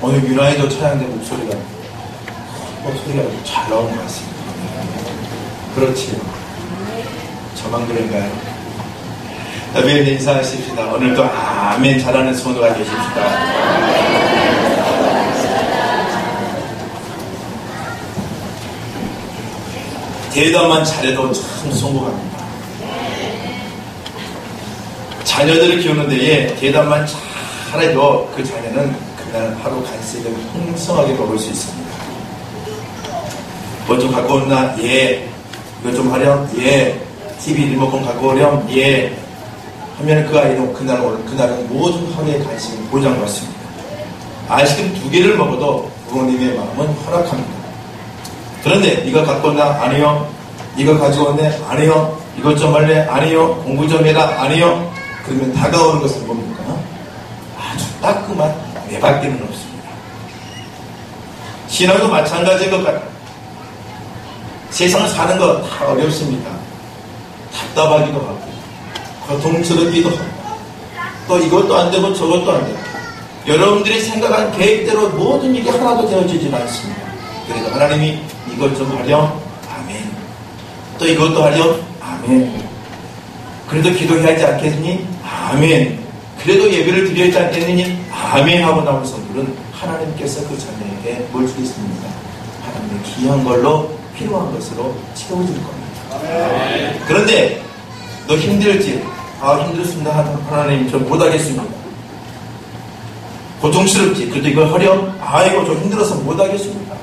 오늘 유난히도 찬양대 목소리가 잘 나오는 것 같습니다. 그렇지요. 저만 그런가요? 위에 인사하십시다. 오늘도 아멘 잘하는 성도가 되십시다. 대답만 잘해도 참 성공합니다. 자녀들을 키우는 데에 대답만 잘해도 그 자녀는 그날 하루 간식을 풍성하게 먹을 수 있습니다. 뭐 좀 갖고 온나? 예. 이거 좀 하렴? 예. TV 리모컨 갖고 오렴? 예. 하면 그 아이는 그날은 모든 하루의 간식을 보장받습니다. 아이스크림 2개를 먹어도 부모님의 마음은 허락합니다. 그런데 이거 갖고 온나? 아니요. 이거 가지고 온네? 아니요. 이것 좀 할래? 아니요. 공부 좀 해라? 아니요. 그러면 다가오는 것은 뭡니까? 아주 따끔한 내밖에는 없습니다. 신앙도 마찬가지인 것 같아요. 세상을 사는 거 다 어렵습니다. 답답하기도 하고 고통스럽기도 하고 또 이것도 안 되고 저것도 안 되고 여러분들이 생각한 계획대로 모든 일이 하나도 되어지질 않습니다. 그래도 하나님이 이것 좀 하렴? 아멘. 또 이것도 하렴? 아멘. 그래도 기도해야 하지 않겠니? 아멘. 그래도 예배를 드려야 하지 않겠느니? 아멘 하고 나온 성들은 하나님께서 그 자녀에게 뭘 주겠습니까? 하나님의 귀한 걸로 필요한 것으로 채워줄 겁니다. 아멘. 그런데 너 힘들지? 힘들습니다. 하나님 저 못하겠습니다. 고통스럽지? 그래도 이걸 하렴? 아이고 좀 힘들어서 못하겠습니다.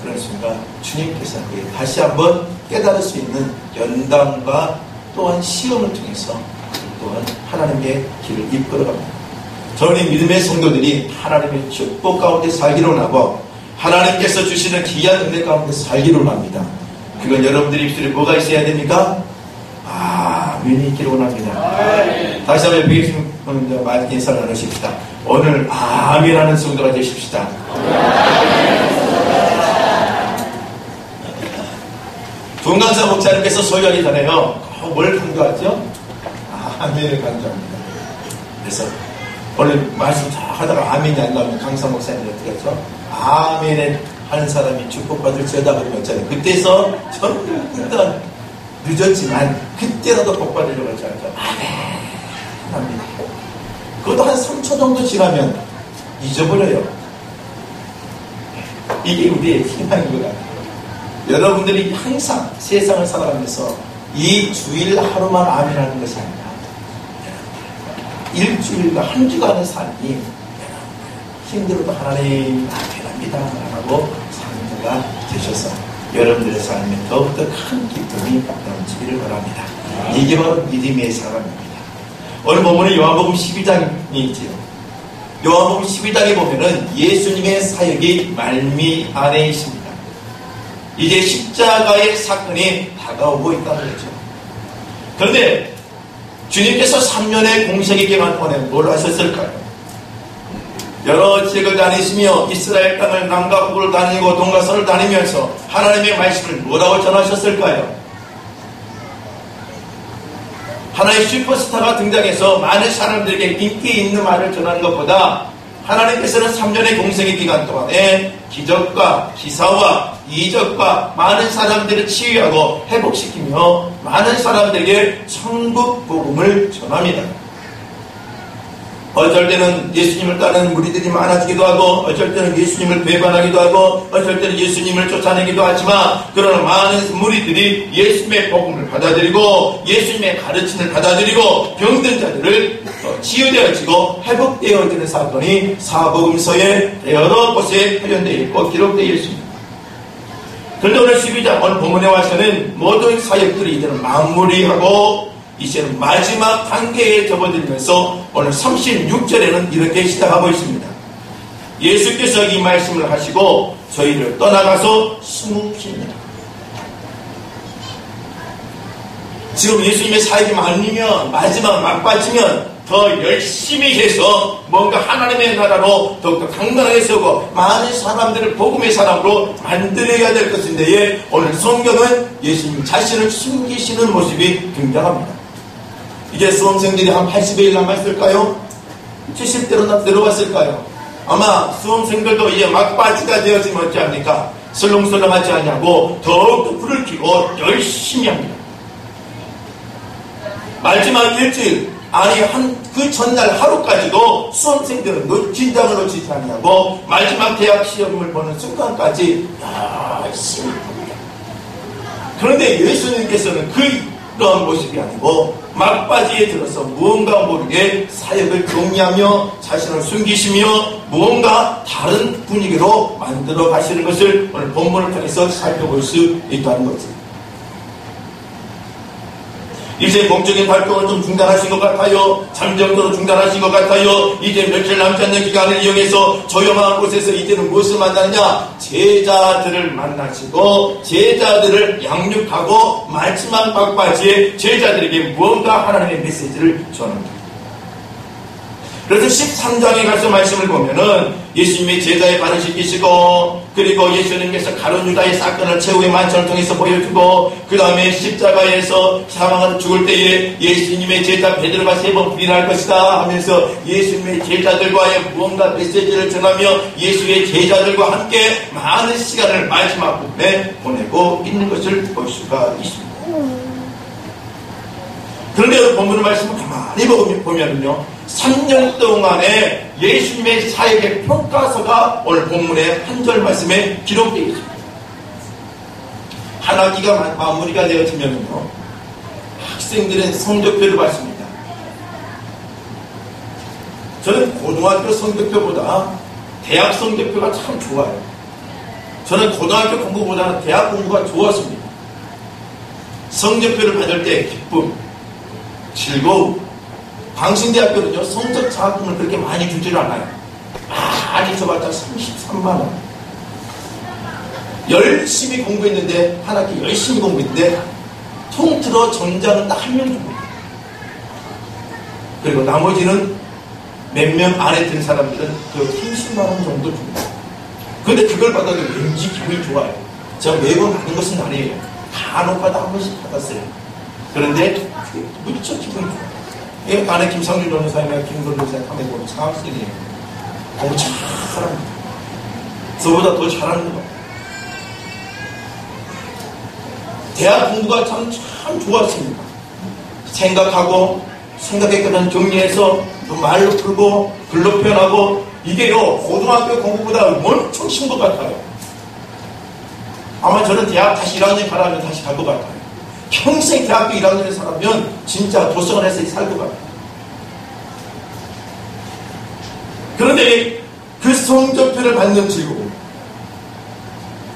그런 순간 주님께서 다시 한번 깨달을 수 있는 연단과 또한 시험을 통해서 또한 하나님의 길을 이끌어갑니다. 저는 믿음의 성도들이 하나님의 축복 가운데 살기로 하고 하나님께서 주시는 귀한 은혜 가운데 살기로 합니다. 그건 여러분들의 입술에 뭐가 있어야 됩니까? 아멘이 있기로 원합니다. 다시 한번 뵙겠습니다. 많이 인사를 나누십시다. 오늘 아멘 하는 성도가 되십시다. 동강사 목사님께서 소유하기 전에요. 뭘 강조하죠? 아멘을 강조합니다. 그래서 원래 말씀 다 하다가 아멘이 안 나오면 강사 목사님이 어떻게 하죠? 아멘을 하는 사람이 축복받을지어다 그러면 있잖아요. 그때서 일단 늦었지만 그때라도 복받으려고 하지 않죠. 아멘 합니다. 그것도 한 3초 정도 지나면 잊어버려요. 이게 우리의 희망인 것 같아요. 여러분들이 항상 세상을 살아가면서 이 주일 하루만 아멘하는 것이 아니라 일주일과 한 주간의 삶이 힘들어도 하나님 아멘합니다 하고 사는 자가 되셔서 여러분들의 삶에 더욱더 큰 기쁨이 넘치기를 바랍니다. 이게 바로 믿음의 사람입니다. 오늘 본문은 요한복음 12장이 있지요. 요한복음 12장에 보면은 예수님의 사역이 말미 안에 있습니다. 이제 십자가의 사건이 다가오고 있다는 거죠. 그런데 주님께서 3년의 공생의 기간 동안에 뭘 하셨을까요? 여러 지역을 다니시며 이스라엘 땅을 남과 북을 다니고 동과 서를 다니면서 하나님의 말씀을 뭐라고 전하셨을까요? 하나의 슈퍼스타가 등장해서 많은 사람들에게 인기 있는 말을 전하는 것보다 하나님께서는 3년의 공생의 기간 동안에 기적과 기사와 이적과 많은 사람들을 치유하고 회복시키며 많은 사람들에게 천국 복음을 전합니다. 어쩔 때는 예수님을 따르는 무리들이 많아지기도 하고 어쩔 때는 예수님을 배반하기도 하고 어쩔 때는 예수님을 쫓아내기도 하지만 그러나 많은 무리들이 예수님의 복음을 받아들이고 예수님의 가르침을 받아들이고 병든 자들을 치유되어지고 회복되어지는 사건이 사복음서에 여러 곳에 표현되어 있고 기록되어 있습니다. 그런데 오늘 12장 오늘 본문에 와서는 모든 사역들이 이제는 마무리하고 이제는 마지막 단계에 접어들면서 오늘 36절에는 이렇게 시작하고 있습니다. 예수께서 이 말씀을 하시고 저희를 떠나가서 숨으십니다. 지금 예수님의 사역이 많으면 마지막 막바지면 더 열심히 해서 뭔가 하나님의 나라로 더욱더 강건하게 세우고 많은 사람들을 복음의 사람으로 만들어야 될 것인데 오늘 성경은 예수님 자신을 숨기시는 모습이 등장합니다. 이제 수험생들이 한 80일 남았을까요? 70대로 내려왔을까요? 아마 수험생들도 이제 막바지가 되어지면 어찌합니까? 설렁설렁하지 않냐고 더욱더 불을 켜고 열심히 합니다. 마지막 일주일 아니 그 전날 하루까지도 수험생들은 긴장을 놓치지 않냐고 마지막 대학 시험을 보는 순간까지 열심히 합니다. 그런데 예수님께서는 그런 모습이 아니고 막바지에 들어서 무언가 모르게 사역을 정리하며 자신을 숨기시며 무언가 다른 분위기로 만들어 가시는 것을 오늘 본문을 통해서 살펴볼 수 있다는 거죠. 이제 공적인 활동을 좀 중단하신 것 같아요. 잠정도로 중단하신 것 같아요. 이제 며칠 남지 않는 기간을 이용해서 조용한 곳에서 이제는 무엇을 만나느냐? 제자들을 만나시고 제자들을 양육하고 마지막 막바지에 제자들에게 무언가 하나님의 메시지를 전합니다. 그래서 13장에 가서 말씀을 보면은 예수님의 제자의 발을 씻기시고 그리고 예수님께서 가룟 유다의 사건을 최후의 만찬을 통해서 보여주고 그 다음에 십자가에서 사망하러 죽을 때에 예수님의 제자 베드로가 3번 부인할 것이다 하면서 예수님의 제자들과의 무언가 메시지를 전하며 예수의 제자들과 함께 많은 시간을 마지막 부분에 보내고 있는 것을 볼 수가 있습니다. 그런데 본문의 말씀을 가만히 보면요 3년 동안의 예수님의 사역의 평가서가 오늘 본문의 한 절 말씀에 기록되어 있습니다. 한 학기가 마무리가 되어지면요 학생들은 성적표를 받습니다. 저는 고등학교 성적표보다 대학 성적표가 참 좋아요. 저는 고등학교 공부보다 대학 공부가 좋았습니다. 성적표를 받을 때 기쁨, 즐거움. 광신대학교는요 성적 장학금을 그렇게 많이 주지를 않아요. 많이 줘봤자 33만원. 열심히 공부했는데 한 학기 열심히 공부했는데 통틀어 정장은 딱 한 명 줍니다. 그리고 나머지는 몇 명 안에 든 사람들은 그 30만원 정도 줍니다. 그런데 그걸 받아도 왠지 기분이 좋아요. 제가 매번 받는 것은 아니에요. 간혹가다 한 번씩 받았어요. 그런데 무척 기분이 좋아요. 이 안에 김상준 변호사님과 김건우 변호사님 한번 보면 장학생이에요. 공부 잘합니다. 저보다 더 잘하는 것 같아요. 대학 공부가 참 좋았습니다. 생각하고 생각했거든 정리해서 또 말로 풀고 글로 표현하고 이게요 고등학교 공부보다 엄청 쉬운 것 같아요. 아마 저는 대학 다시 1학년 가라면 다시 갈 것 같아요. 평생 대학교 1학년에 살면 진짜 도서관에서 살 것 같아요. 그런데 그 성적표를 받는 즐거움.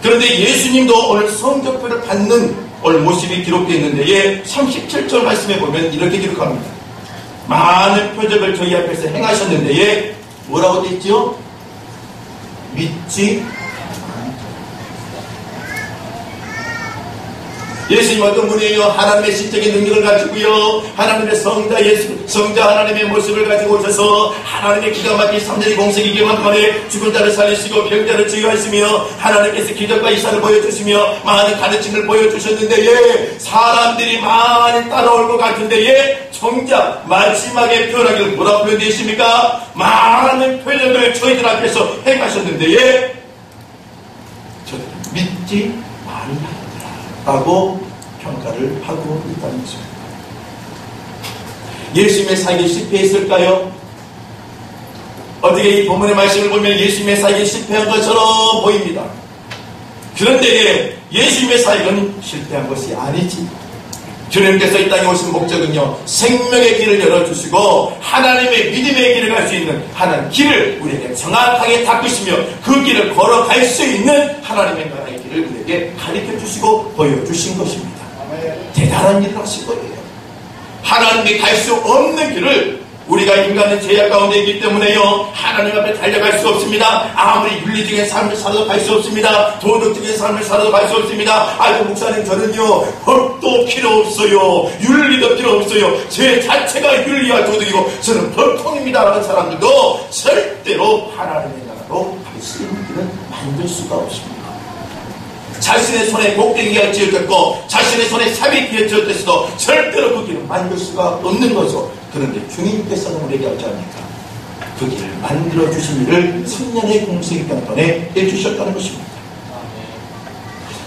그런데 예수님도 오늘 성적표를 받는 오늘 모습이 기록되어 있는데 37절 말씀에 보면 이렇게 기록합니다. 많은 표적을 저희 앞에서 행하셨는데 뭐라고 되어 있죠? 믿지 예수님 어떤 분이에요? 하나님의 신적인 능력을 가지고요, 하나님의 성자 하나님의 모습을 가지고 오셔서 하나님의 기가 막힌 3년의 공생이 기간 만에 죽은 자를 살리시고 병자를 치유하시며 하나님께서 기적과 이사를 보여주시며 많은 가르침을 보여주셨는데 사람들이 많이 따라올 것 같은데 정작 마지막에 표현하기를 뭐라고 표현되십니까? 많은 표현을 저희들 앞에서 행하셨는데 저들은 믿지 말라 라고 평가를 하고 있다는 것입니다. 예수님의 사역이 실패했을까요? 어떻게 이 본문의 말씀을 보면 예수님의 사역이 실패한 것처럼 보입니다. 그런데 예수님의 사역은 실패한 것이 아니지. 주님께서 이 땅에 오신 목적은요, 생명의 길을 열어주시고 하나님의 믿음의 길을 갈 수 있는 하나님 길을 우리에게 정확하게 닦으시며 그 길을 걸어갈 수 있는 하나님의 나라의 길을 우리에게 가르쳐주시고 보여주신 것입니다. 대단한 일을 하신 거예요. 하나님이 갈 수 없는 길을 우리가 인간의 죄악 가운데 있기 때문에요, 하나님 앞에 달려갈 수 없습니다. 아무리 윤리적인 삶을 살아도 갈 수 없습니다. 도덕적인 삶을 살아도 갈 수 없습니다. 아이고 목사님, 저는요 법도 필요 없어요, 윤리도 필요 없어요, 제 자체가 윤리와 도덕이고 저는 법통입니다 라는 사람들도 절대로 하나님의 나라로 갈 수 있는 길은 만들 수가 없습니다. 자신의 손에 곡괭이가 쥐어졌고 자신의 손에 삽이 쥐어졌어도 절대로 그 길을 만들 수가 없는 거죠. 그런데 주님께서는 우리에게 어찌합니까? 그 길을 만들어주신 일을 3년의 공생기간 동안에 해주셨다는 것입니다.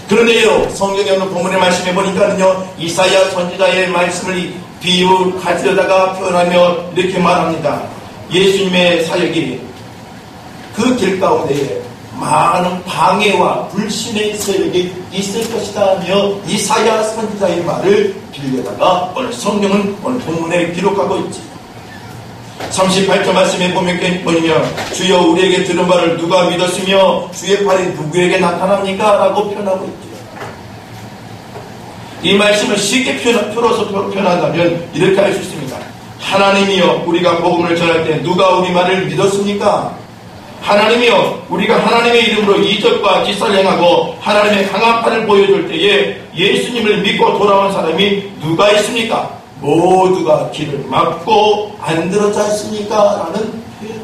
그런데요, 성경에 없는 본문의 말씀해 보니까는요, 이사야 선지자의 말씀을 비유 가져다가 표현하며 이렇게 말합니다. 예수님의 사역이 그 길 가운데에 많은 방해와 불신의 세력이 있을 것이다 하며 이사야 선지자의 말을 빌려다가 오늘 성경은 오늘 본문에 기록하고 있지. 38절 말씀에 보면 주여 우리에게 들은 바를 누가 믿었으며 주의 팔이 누구에게 나타납니까? 라고 표현하고 있죠. 이 말씀을 쉽게 풀어서 표현한다면 이렇게 할 수 있습니다. 하나님이여 우리가 복음을 전할 때 누가 우리 말을 믿었습니까? 하나님이여 우리가 하나님의 이름으로 이적과 기사를 행하고 하나님의 강한 팔을 보여줄 때에 예수님을 믿고 돌아온 사람이 누가 있습니까? 모두가 길을 막고 안 들어지 않습니까? 라는 표현.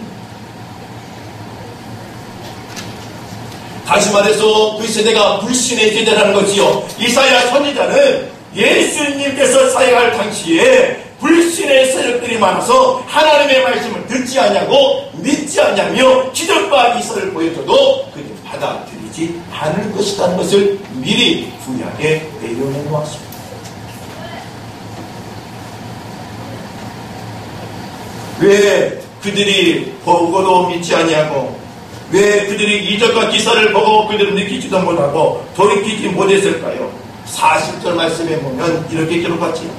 다시 말해서 그 세대가 불신의 세대라는 거지요. 이사야 선지자는 예수님께서 사역할 당시에 불신의 세력들이 많아서 하나님의 말씀을 듣지 않냐고 믿지 않냐며 기적과 이사를 보여줘도 그게 받아들이지 않을 것이라는 것을 미리 구약에 내려내 놓았습니다. 왜 그들이 보고도 믿지 아니하고 왜 그들이 이적과 기사를 보고 그들은 느끼지도 못하고 돌이키지 못했을까요? 40절 말씀에 보면 이렇게 기록하지요.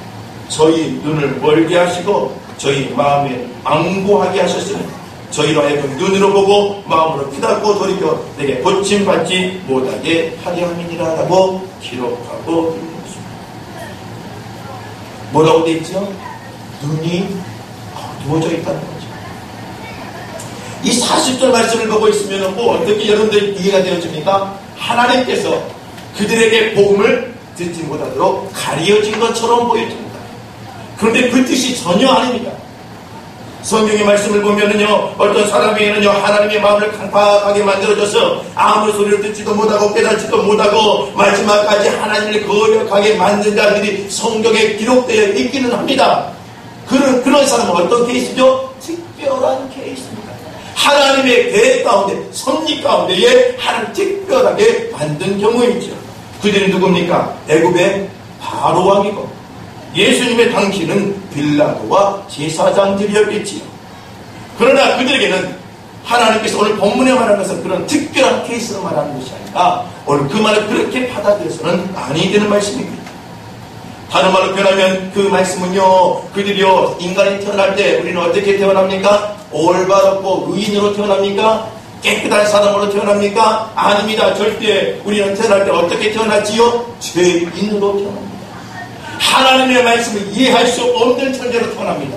저희 눈을 멀게 하시고 저희 마음에 앙고하게 하셨으니 저희로 하여금 눈으로 보고 마음으로 깨닫고 돌이켜 내게 고침받지 못하게 하려 함이니라 라고 기록하고 있는 것입니다. 뭐라고 되어 있죠? 눈이 어두워져 있다는 거죠. 이 40절 말씀을 보고 있으면 뭐 어떻게 여러분들 이해가 되어집니까? 하나님께서 그들에게 복음을 듣지 못하도록 가려진 것처럼 보여집니다. 그런데 그 뜻이 전혀 아닙니다. 성경의 말씀을 보면은요, 어떤 사람에게는요, 하나님의 마음을 강팍하게 만들어줘서 아무 소리를 듣지도 못하고 깨닫지도 못하고 마지막까지 하나님을 거역하게 만든 자들이 성경에 기록되어 있기는 합니다. 그런 사람은 어떤 케이스죠? 특별한 케이스입니다. 하나님의 계획 가운데, 섭리 가운데에 하나님 특별하게 만든 경우이죠. 그들이 누굽니까? 애굽의 바로 왕이고 예수님의 당시는 빌라도와 제사장들이었겠지요. 그러나 그들에게는 하나님께서 오늘 본문에 말하는 것은 그런 특별한 케이스를 말하는 것이 아니라 오늘 그 말을 그렇게 받아들여서는 아니 되는 말씀입니다. 다른 말로 표현하면 그 말씀은요, 그들이요 인간이 태어날 때 우리는 어떻게 태어납니까? 올바르고 의인으로 태어납니까? 깨끗한 사람으로 태어납니까? 아닙니다. 절대 우리는 태어날 때 어떻게 태어났지요? 죄인으로 태어납니다. 하나님의 말씀을 이해할 수 없는 천재로 태어납니다.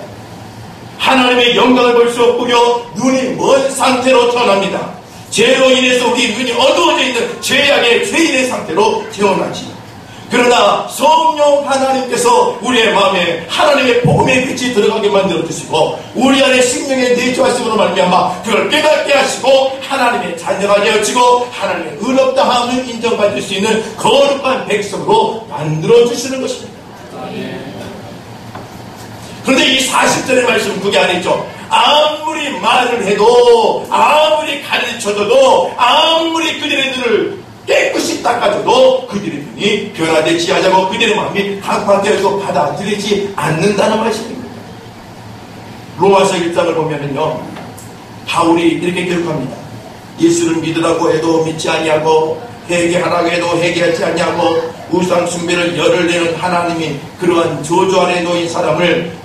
하나님의 영광을 볼 수 없고요, 눈이 먼 상태로 태어납니다. 죄로 인해서 우리 눈이 어두워져 있는 죄악의 죄인의 상태로 태어나지. 그러나 성령 하나님께서 우리의 마음에 하나님의 복음의 빛이 들어가게 만들어주시고 우리 안에 생명에 내주하심으로 말미암아 그걸 깨닫게 하시고 하나님의 자녀가 되어지고 하나님의 의롭다함을 인정받을 수 있는 거룩한 백성으로 만들어주시는 것입니다. 그런데 이 40절의 말씀 그게 아니죠. 아무리 말을 해도 아무리 가르쳐줘도 아무리 그들의 눈을 깨끗이 닦아줘도 그들의 눈이 변화되지 않고 그들의 마음이 강팍되어서 받아들이지 않는다는 말씀입니다. 로마서 1장을 보면은요, 바울이 이렇게 기록합니다. 예수를 믿으라고 해도 믿지 아니하고 회개하라고 해도 회개하지 아니하고 우상 숭배를 열을 내는 하나님이 그러한 저주 아래 놓인 사람을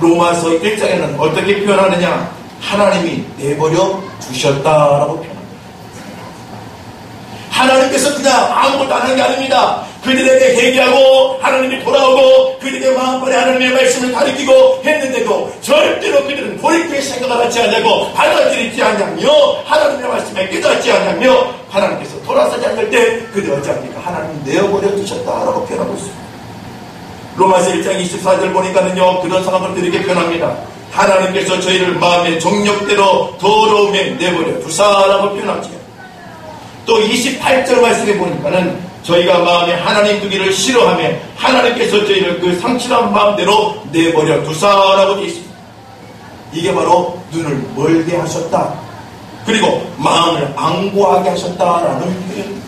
로마서 1장에는 어떻게 표현하느냐? 하나님이 내버려 두셨다라고 표현합니다. 하나님께서 그냥 아무것도 안 하는 게 아닙니다. 그들에게 회개하고 하나님이 돌아오고 그들의 마음번에 하나님의 말씀을 가르치고 했는데도 절대로 그들은 돌이킬 생각을 하지 않냐고 받아들이지 않냐며 하나님의 말씀에 깨닫지 않냐며 하나님께서 돌아서지 않을 때 그들 어찌합니까? 하나님이 내어버려 두셨다라고 표현하고 있습니다. 로마서 1장 24절 보니까는요, 그런 상황을 이렇게 표현합니다. 하나님께서 저희를 마음의 정욕대로 더러움에 내버려 두사라고 표현하지요. 또 28절 말씀에 보니까는 저희가 마음에 하나님 두기를 싫어하며 하나님께서 저희를 그 상실한 마음대로 내버려 두사라고 되어 있습니다. 이게 바로 눈을 멀게 하셨다. 그리고 마음을 앙고하게 하셨다라는 표현입니다.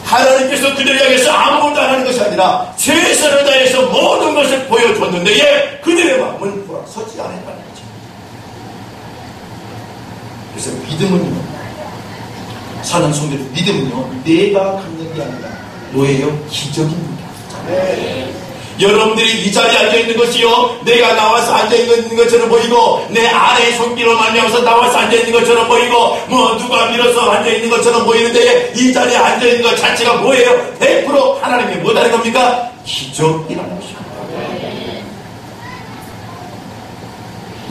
하나님께서 그들을 향해서 아무것도 안 하는 것이 아니라 최선을 다해서 모든 것을 보여줬는데 그들의 마음은 돌아서지 않았다는 거죠. 그래서 믿음은요, 사는 성도들 믿음은요, 내가 갖는 게 아니라 뭐예요? 기적입니다. 네. 여러분들이 이 자리에 앉아있는 것이요, 내가 나와서 앉아있는 것처럼 보이고 내 아래의 손길로 만나서 나와서 앉아있는 것처럼 보이고 뭐 누가 밀어서 앉아있는 것처럼 보이는데 이 자리에 앉아있는 것 자체가 뭐예요? 100% 하나님이 뭐라는 겁니까? 기적이라는 것입니다.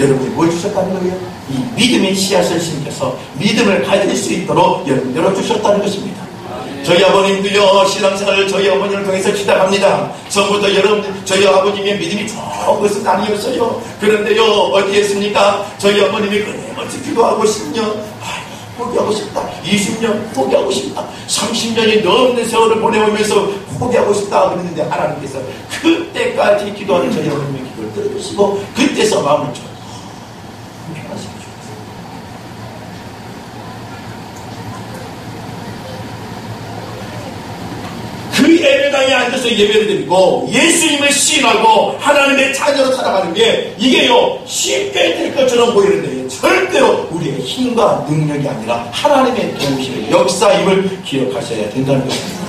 여러분이 뭘 주셨다는 거예요? 이 믿음의 씨앗을 심겨서 믿음을 가질 수 있도록 여러분들을 주셨다는 것입니다. 저희 아버님도요, 신앙생활을 저희 어머니를 통해서 시작합니다. 처음부터 저희 아버님의 믿음이 좋은 것은 아니었어요. 그런데요, 어떻게 했습니까? 저희 어머님이 끊임없이 기도하고 10년, 포기하고 싶다. 20년 포기하고 싶다. 30년이 넘는 세월을 보내오면서 포기하고 싶다. 그랬는데 하나님께서 그때까지 기도하는 저희 어머님의 기도를 들어주시고 그때서 마음을 좀 편하시게 주셨어요. 그 예배당에 앉아서 예배를 드리고 예수님을 신하고 하나님의 자녀로 살아가는 게 이게요, 쉽게 될 것처럼 보이는데 절대로 우리의 힘과 능력이 아니라 하나님의 도우심의 역사임을 기억하셔야 된다는 것입니다.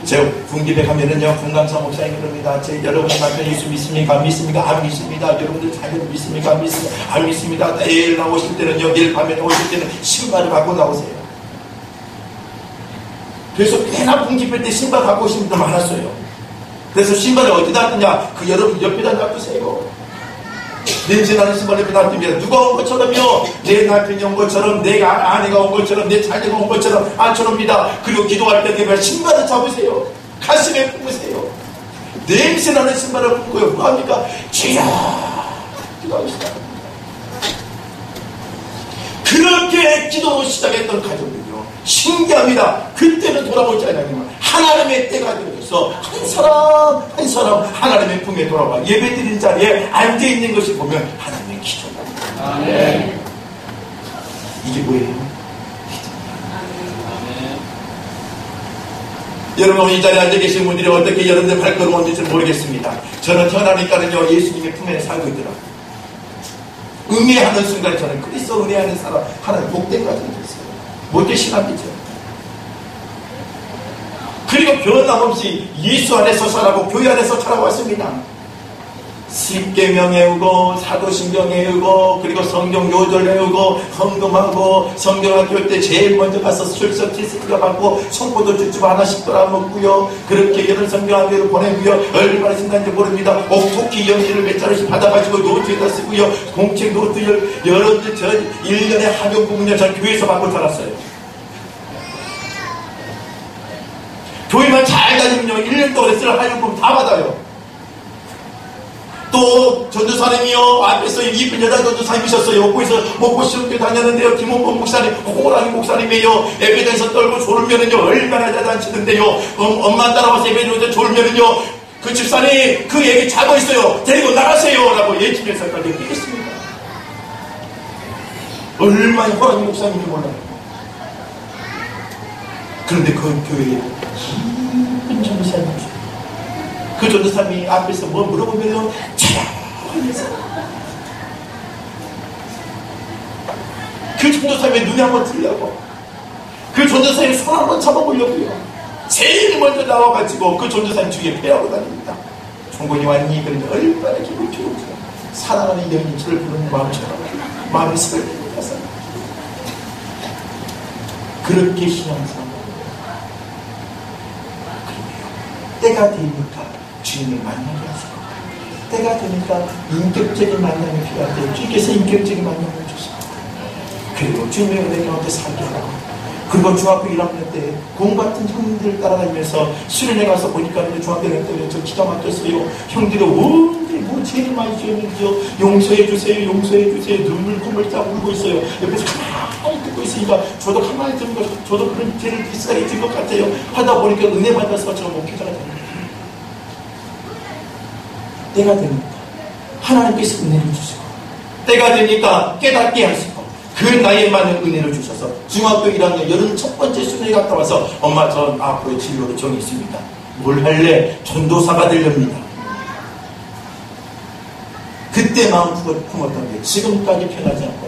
제가 군기에 가면은요, 군강사 목사님 그럽니다. 여러분 남편 예수 믿습니까? 안 믿습니까? 안 믿습니다. 여러분들 자녀를 믿습니까? 안 믿습니까? 안 믿습니다. 내일 나오실 때는요, 내일 밤에 오실 때는 신발을 갖고 나오세요. 그래서 꽤나 군집회 때 신발 갖고 오신 분들 많았어요. 그래서 신발을 어디다 놨느냐? 그 여러분 옆에다 놔두세요. 냄새나는 신발 옆에다 놔둡니다. 누가 온 것처럼요, 내 남편이 온 것처럼, 내 아내가 온 것처럼, 내 자녀가 온 것처럼 안처럼입니다. 그리고 기도할 때 신발을 잡으세요. 가슴에 품으세요. 냄새나는 신발을 품고요. 뭐합니까? 주여! 기도하시다. 그렇게 기도로 시작했던 가정들이요, 신기합니다. 그때는 돌아오지 않냐면 하나님의 때가 되어서 한 사람 한 사람 하나님의 품에 돌아와 예배드리는 자리에 앉아있는 것을 보면 하나님의 기도입니다. 네. 이게 뭐예요? 여러분, 이 자리에 앉아 계신 분들이 어떻게 여러분들 발걸음 옮길지 모르겠습니다. 저는 태어나니까는요, 예수님의 품에 살고 있더라고요. 응애하는 순간 저는 그리스도 응애하는 사람 하나님 복된 것 같은 게 있어요. 못돼 신앙이죠. 그리고 변함없이 예수 안에서 살아고 교회 안에서 살아왔습니다. 십계명 외우고 사도신경 외우고 그리고 성경 요절 외우고 헌금하고 성경학교 때 제일 먼저 가서 출석 티스트가 받고 송포도 쭈쭈 하나씩 돌아먹고요. 그렇게 여러 성경학교를 보내고요. 얼마나 신난지 모릅니다. 옥토끼 연기를 몇 자루씩 받아가지고 노트에다 쓰고요. 공책 노트 여러분들 저 1년에 학용부문요 전 교회에서 받고 살았어요. 교회만 잘 다니면요 1년 동안에 쓸 학용부문 다 받아요. 또 전도사님이요 앞에서 이쁜 여자 전도사님이셨어요. 거기서 먹고 시험교 다녔는데요. 김원범 목사님 호랑이 목사님이에요. 예배당에서 떨고 졸으면은요 얼마나 자단치던데요. 엄마 따라와서 예배당에서 졸으면은요 그 집사님 그 애기 자고 있어요. 데리고 나가세요 라고 예치면서까지 얘기했습니다. 얼마나 호랑이 목사님인지 몰라요. 그런데 그 교회에 이쁜 전도사님이셨어요. 그 전도사님이 앞에서 뭐 물어보면요 조용해서 그 전도사님의 눈에 한번 들려고 그 전도사님의 손 한번 잡아보려고요. 제일 먼저 나와가지고 그 전도사님 주위에 패하고 다닙니다. 종군이 왔니? 그러니 얼마나 기분이 좋은지 사랑하는 여인이 저를 부르는 마음처럼 마음이 슬프게 가서 그렇게 신앙생활 때가 되니까 주님을 만나게 하시고 때가 되니까 인격적인 만남이 필요한데 주님께서 인격적인 만남을 주십니다. 그리고 주님의 은혜 가운데 살게 하고 그리고 중학교 1학년 때 공 같은 형들을 따라다니면서 수련회 가서 보니까 중학교 1학년 때 저 기가 막혔어요. 형들이 언제 뭐 제일 많이 지었는지요. 용서해 주세요 용서해 주세요. 눈물 딱 울고 있어요. 옆에서 가만히 듣고 있으니까 저도 가만히 듣는 거 저도 그런 죄를 비슷하게 진 것 같아요. 하다 보니까 은혜 받아서 저 목회자가 됩니다. 때가 되니까 하나님께서 은혜를 주시고 때가 되니까 깨닫게 하시고 그 나이에 맞는 은혜를 주셔서 중학교 1학년 여름 첫 번째 수련회 갔다 와서 엄마 전 앞으로 진로로 정이 있습니다. 뭘 할래? 전도사가 되렵니다. 그때 마음 품었던 게 지금까지 변하지 않고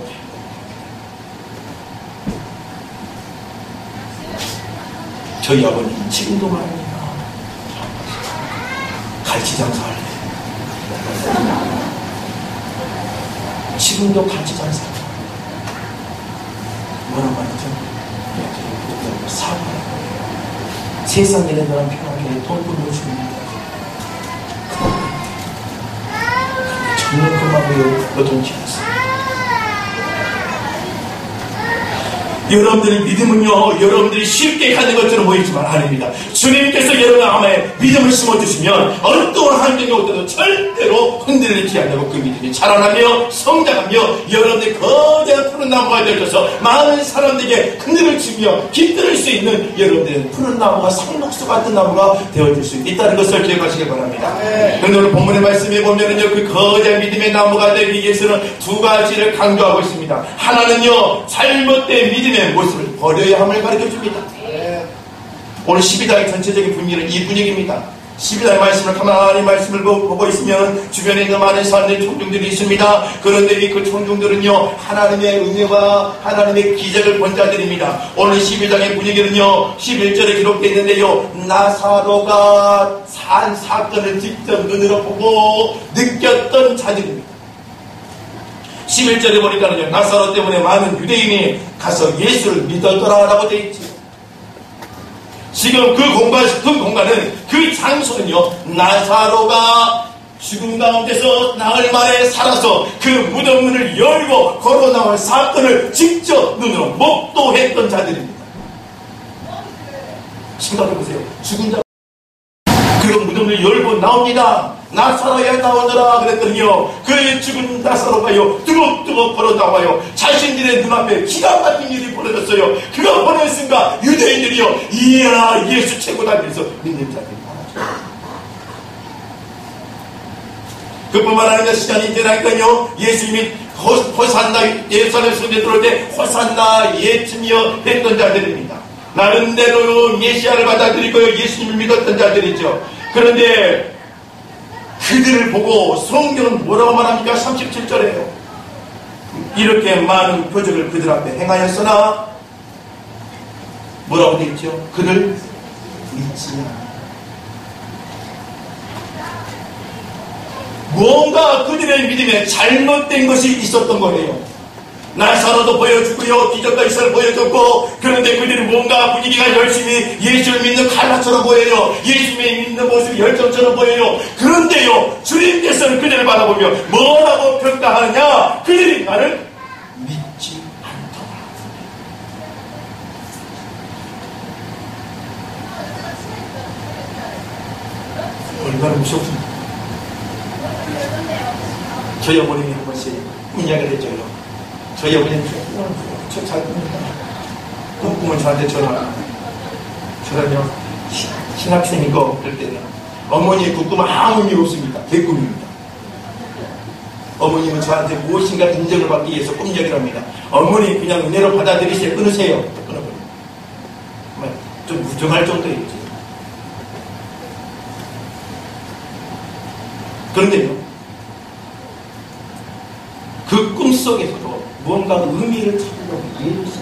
저희 아버님 지금도 말합니다. 갈치 장사할래. 지금도 같이 장사 뭐라고 하죠? 사과 세상에 너랑 편하게 돈 벌어줍니다. 정말 그만해요. 노동치였어요. 여러분들의 믿음은요 여러분들이 쉽게 가는 것처럼 보이지만 아닙니다. 주님께서 여러분 마음에 믿음을 심어주시면 어떠한 환경이 오더라도 절대로 흔들리지 않고 그 믿음이 자라나며 성장하며 여러분들의 거대한 푸른 나무가 되어서 많은 사람들에게 그늘을 주며 깃들을 수 있는 여러분들의 푸른 나무가 상록수 같은 나무가 되어줄 수 있다는 것을 기억하시기 바랍니다. 그런데 오늘 본문의 말씀에 보면은요 그 거대한 믿음의 나무가 되기 위해서는 두 가지를 강조하고 있습니다. 하나는요 잘못된 믿음의 모습을 버려야 함을 가르쳐줍니다. 오늘 12장의 전체적인 분위기는 이 분위기입니다. 12장의 말씀을 가만히 말씀을 보고 있으면 주변에 있는 많은 사람들이 청중들이 있습니다. 그런데 이 그 청중들은요 하나님의 은혜와 하나님의 기적을 본 자들입니다. 오늘 12장의 분위기는요 11절에 기록되어 있는데요 나사로가 산 사건을 직접 눈으로 보고 느꼈던 자들입니다. 11절에 보니까는요 나사로 때문에 많은 유대인이 가서 예수를 믿었더라라고 되어 있죠. 지금 그 공간은 그 장소는요 나사로가 죽음 가운데서 나흘 만에 살아서 그 무덤 문을 열고 걸어 나올 사건을 직접 눈으로 목도했던 자들입니다. 생각해보세요. 죽은 자 그리고 무덤을 열고 나옵니다. 나사로야 나오더라 그랬더니요 그 죽은 나사로가요 뜨겁뜨겁 걸어 나와요. 자신들의 눈앞에 기가 막힌 일이 벌어졌어요. 그가 보는 순간 유대인들이요 이야 예수 최고다 하면서 믿는 자들이 많아져요. 그뿐만 아니라 시간이 지나니까요 예수님이 호산나 예루살렘 성전에 들어올 때 호산나 예치며 했던 자들입니다. 나름대로 메시아를 받아들이고 예수님을 믿었던 자들이죠. 그런데 그들을 보고 성경은 뭐라고 말합니까? 37절에요. 이렇게 많은 표적을 그들 앞에 행하였으나 뭐라고 되어 있죠? 그를 믿지 않아. 뭔가 그들의 믿음에 잘못된 것이 있었던 거예요. 나사로도 보여주고요, 기적과 이사를 보여줬고, 그런데 그들은 뭔가 분위기가 열심히 예수를 믿는 칼라처럼 보여요. 예수님의 믿는 모습이 열정처럼 보여요. 그런데요, 주님께서는 그들을 바라보며 뭐라고 평가하느냐? 그들이 나를 믿지 않더라. 얼마나 무섭습니까? 저희 어머님이 한 번씩 이야기를 해줘요. 저희 어머님이 잘 꿉니다. 꿈꾸면 저한테 전화합니다. 저는요, 신학생이고 그럴 때는 어머니의 꿈은 아무 의미 없습니다. 개꿈입니다. 어머님은 저한테 무엇인가 인정을 받기 위해서 꿈 얘기를 합니다. 어머니 그냥 은혜로 받아들이세요. 끊으세요. 끊어버립니다. 좀 무정할 정도였죠. 그런데요, 그 꿈속에서도 무언가 의미를 찾으려고 이해를 했었죠.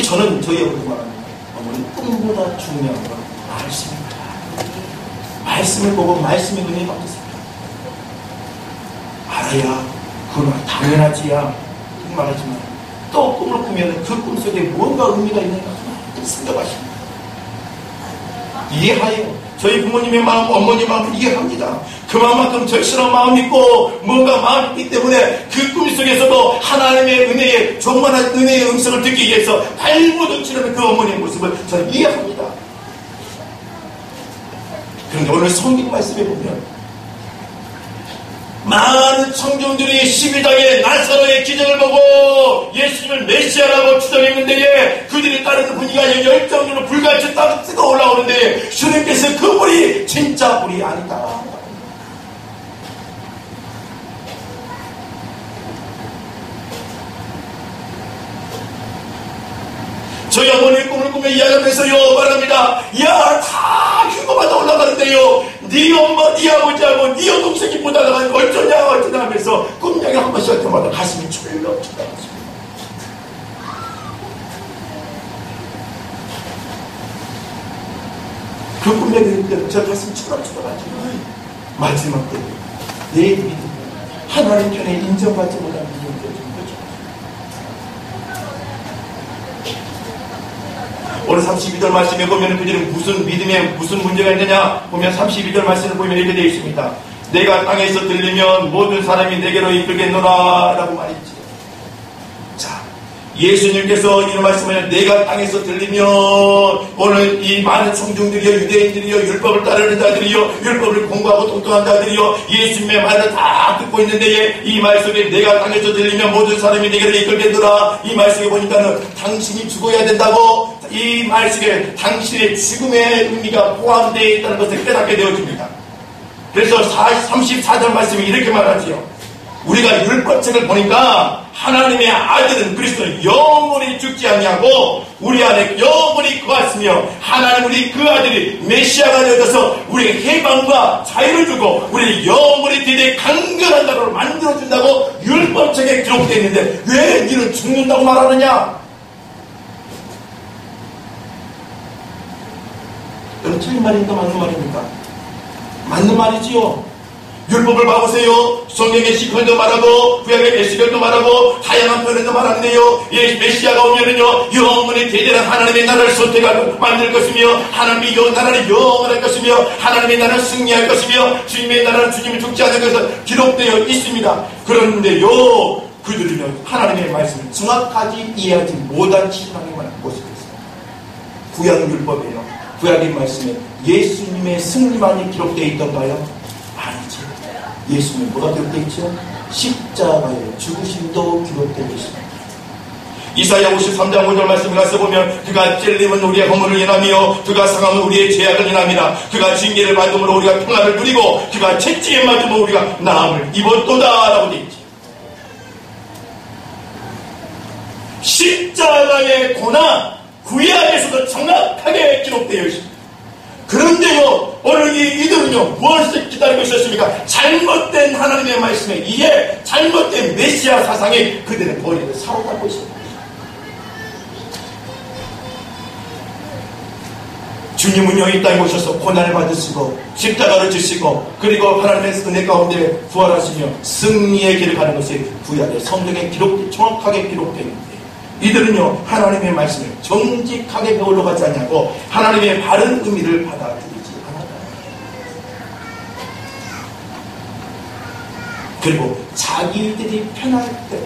저는 저희 어머니 말합니다. 어머니 꿈보다 중요한 건 말씀입니다. 말씀을 보고 말씀의 은혜 받으세요. 알아야 그건 당연하지야 말하지만 또 꿈을 꾸면 그 꿈속에 무언가 의미가 있는가 생각하십니다. 이해하여 저희 부모님의 마음, 어머니 마음을 이해합니다. 그만큼 절실한 마음이 있고 뭔가 마음이 있기 때문에 그 꿈속에서도 하나님의 은혜의 종만한 은혜의 음성을 듣기 위해서 발버둥 치려는 그 어머니의 모습을 저는 이해합니다. 그런데 오늘 성경 말씀에 보면 많은 청중들이 12장에 나사로의 기적을 보고 예수님을 메시아라고 추정했는데 그들이 따르는 분위기가 열정으로 불같이 딱 뜨거 올라오는데 주님께서 그 불이 진짜 불이 아니다. 저희 어머니의 꿈을 꾸며 이야기하면서요 말합니다. 야, 다 휴거마다 올라가는데요, 네 엄마, 네 아버지하고 네 여동생이 못 올라가는 어쩌냐 하면서 꿈 이야기 한 번씩 할 때마다 가슴이 철렁철렁. 그 꿈 얘기할 때 저 가슴이 철렁철렁하죠. 마지막 때 내 믿음, 하나님 편에 인정받지 못한 믿음이 되는 거죠. 오늘 32절 말씀에 보면 그들은 무슨 믿음에 무슨 문제가 있느냐 보면 32절 말씀을 보면 이렇게 되어 있습니다. 내가 땅에서 들리면 모든 사람이 내게로 이끌겠노라 라고 말했지. 자, 예수님께서 이런 말씀을 내가 땅에서 들리면 오늘 이 많은 청중들이요, 유대인들이요, 율법을 따르는 자들이요, 율법을 공부하고 독도한 자들이요, 예수님의 말을 다 듣고 있는데 이 말씀에 내가 땅에서 들리면 모든 사람이 내게로 이끌겠노라. 이 말씀에 보니까는 당신이 죽어야 된다고 이 말씀에 당신의 죽음의 의미가 포함되어 있다는 것을 깨닫게 되어집니다. 그래서 34절 말씀이 이렇게 말하지요. 우리가 율법책을 보니까 하나님의 아들은 그리스도는 영원히 죽지 아니하고 우리 안에 영원히 거하시며 하나님 우리 그 아들이 메시아가 되어서 우리에게 해방과 자유를 주고 우리 영원히 대대 강건한 나라로 만들어준다고 율법책에 기록되어 있는데 왜 너는 죽는다고 말하느냐? 여러분, 틀린 말입니까? 맞는 말입니까? 맞는 말이지요. 율법을 봐보세요. 성경의 시편도 말하고 구약의 메시아도 말하고 다양한 표현도 말하는데요. 메시아가 오면은요 영원히 대대한 하나님의 나라를 선택하고 만들 것이며 하나님의 나라는 영원할 것이며 하나님의 나라는 승리할 것이며 주님의 나라는 주님이 죽지 않는 것을 기록되어 있습니다. 그런데요 그들은 하나님의 말씀을 정확하게 이해하지 못한 신앙의 모습이 있습니다. 구약 율법이에요. 구약의 말씀에 예수님의 승리만이 기록되어 있던가요? 아니죠. 예수님 뭐가 기록되어 있죠? 십자가의 죽으심도 기록되어 있습니다. 이사야 53장 5절 말씀을 가서 보면 그가 찔림은 우리의 허물을 인하며 그가 상함은 우리의 죄악을 인함이라. 그가 징계를 받음으로 우리가 평안을 누리고 그가 채찍에 맞음으로 우리가 나음을 입었도다 라고 되어 있죠. 십자가의 고난 구약에서도 정확하게 기록되어 있습니다. 그런데요 오늘 이들은요 무엇을 기다리고 있었습니까? 잘못된 하나님의 말씀에 의해 잘못된 메시아 사상이 그들의 머리를 사로잡고 있습니다. 주님은요 이 땅에 오셔서 고난을 받으시고 십자가를 지시고 그리고 하나님의 은혜 가운데 부활하시며 승리의 길을 가는 것이 구약의 성경에 정확하게 기록되어 있는데 이들은요 하나님의 말씀을 정직하게 배우러 가지 않냐고 하나님의 바른 의미를 받아들이지 않았다. 그리고 자기들이 편할 때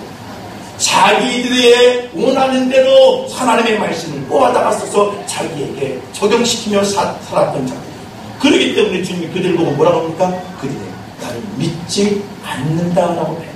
자기들의 원하는 대로 하나님의 말씀을 뽑아다가 써서 자기에게 적용시키며 살았던 자들. 그렇기 때문에 주님이 그들을 보고 뭐라고 합니까? 그들은 나를 믿지 않는다라고 해요.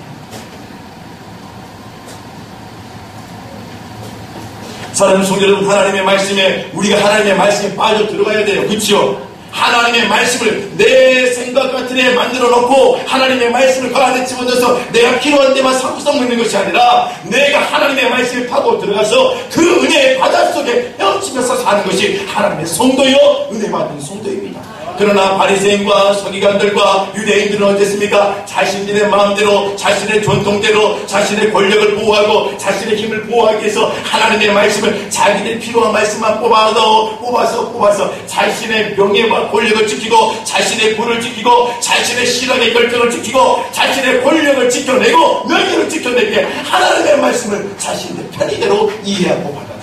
사랑하는 성도 여러분, 하나님의 말씀에 우리가 하나님의 말씀에 빠져 들어가야 돼요. 그렇죠? 하나님의 말씀을 내 생각 같은 애 만들어 놓고 하나님의 말씀을 그 안에 집어넣어서 내가 필요한 데만 사구성 먹는 것이 아니라 내가 하나님의 말씀을 파고 들어가서 그 은혜의 바닷속에 헤엄치면서 사는 것이 하나님의 성도요 은혜 받은 성도입니다. 그러나 바리새인과 서기관들과 유대인들은 어땠습니까? 자신들의 마음대로 자신의 전통대로 자신의 권력을 보호하고 자신의 힘을 보호하기 위해서 하나님의 말씀을 자기들 필요한 말씀만 뽑아서 자신의 명예와 권력을 지키고 자신의 부를 지키고 자신의 신앙의 결정을 지키고 자신의 권력을 지켜내고 명예를 지켜내게 하나님의 말씀을 자신의 편의대로 이해하고 받아들여요.